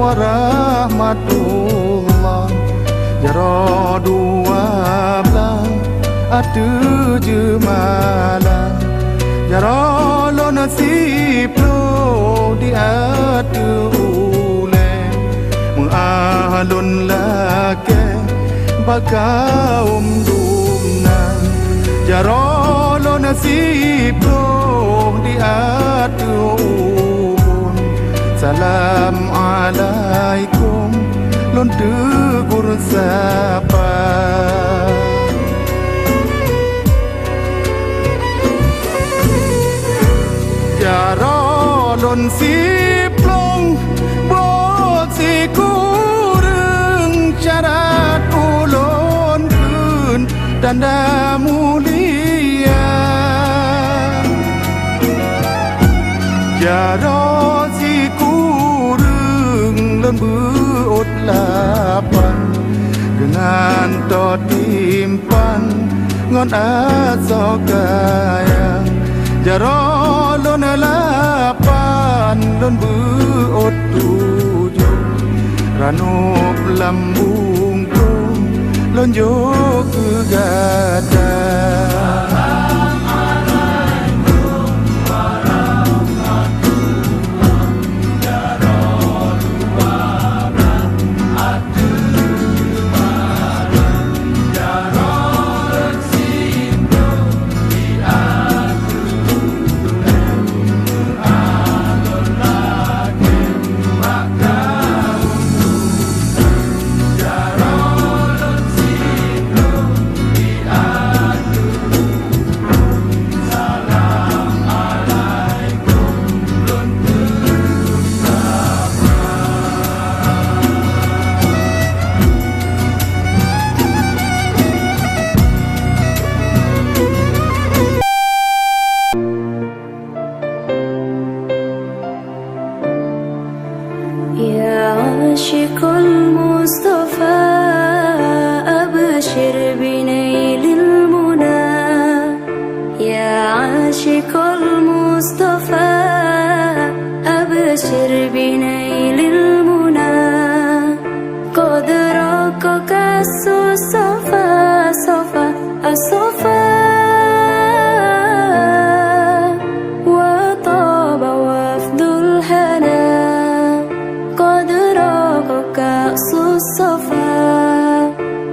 warahmatullah. Ya rɔ dua belah ada je malam. Ya rɔ lo nasib lo di ada uleh. Mengalun lagi bakaum dumna. Ya rɔ lo nasib lo di ada ubun. Salam alaikum lon tegur sapa. Ya rɔ lon siplong bok si kureng syarat ulon kun tanda mulia. Ya rɔ si kureng lon beut lapan dengan to timpan ngon aso kaya. Ya rɔ lon lapan lon beut tujuh ranop lambung tung lon jo ke gadang. عاشق المصطفى أبشر بنيل المنى. يا عاشق المصطفى أبشر بنيل المنى. قد رقك الصفا صفا الصفا وطاب وفد الهنا. قد رقك الصفا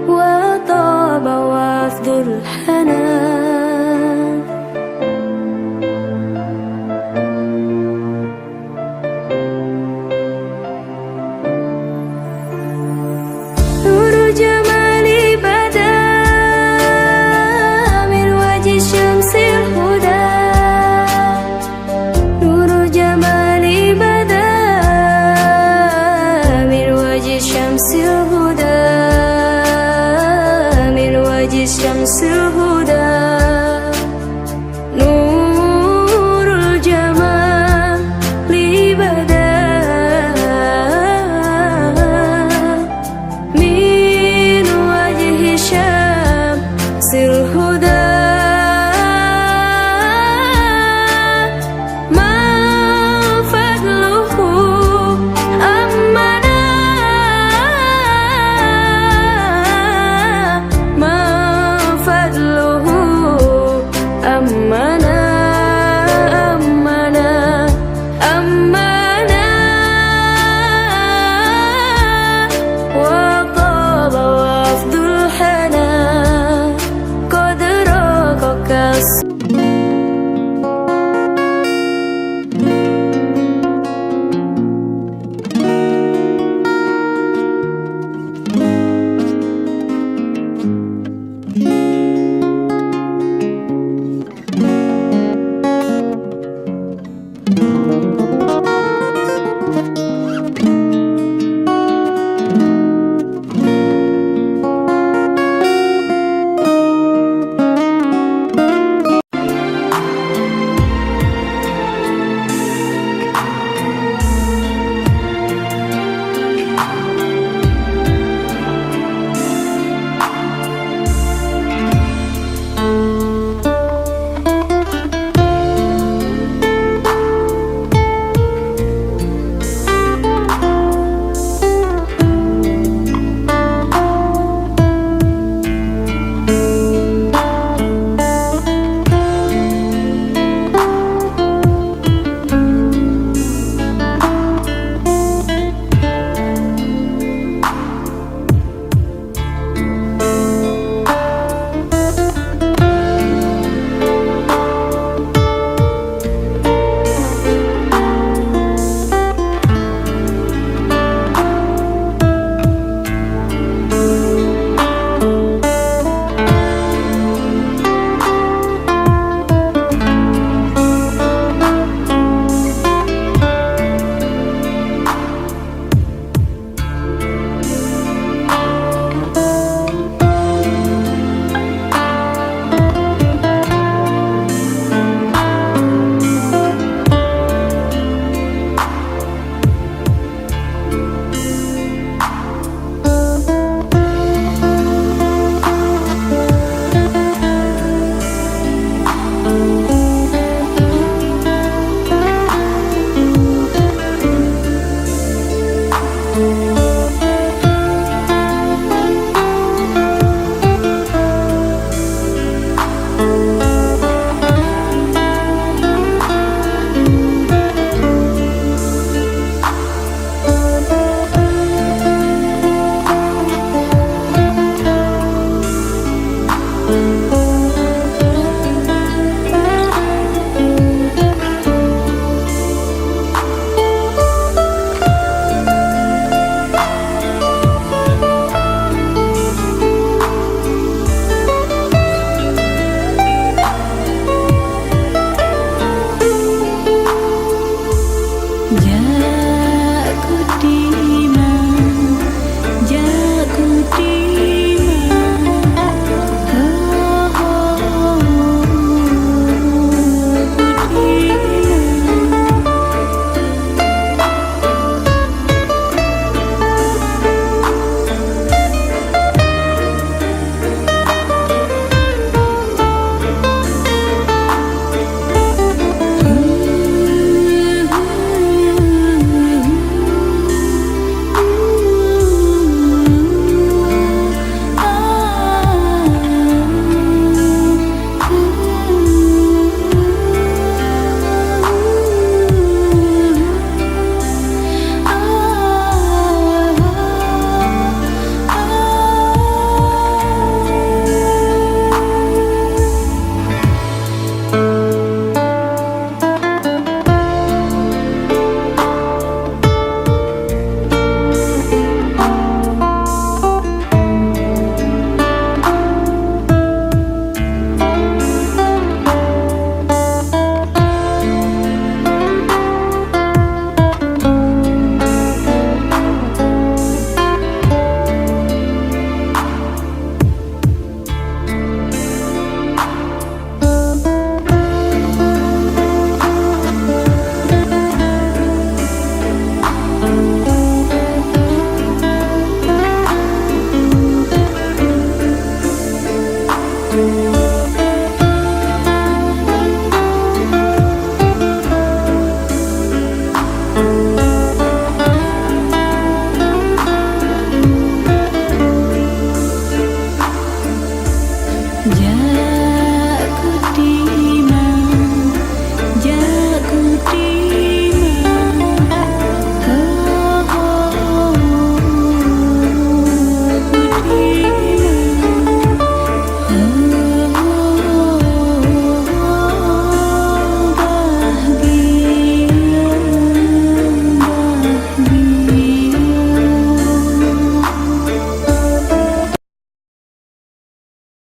وطاب وفد الهنا. نور جمالي بدا من وجه شمس الهدى. نور جمالي بدا من وجه شمس الهدى. من وجه شمس الهدى.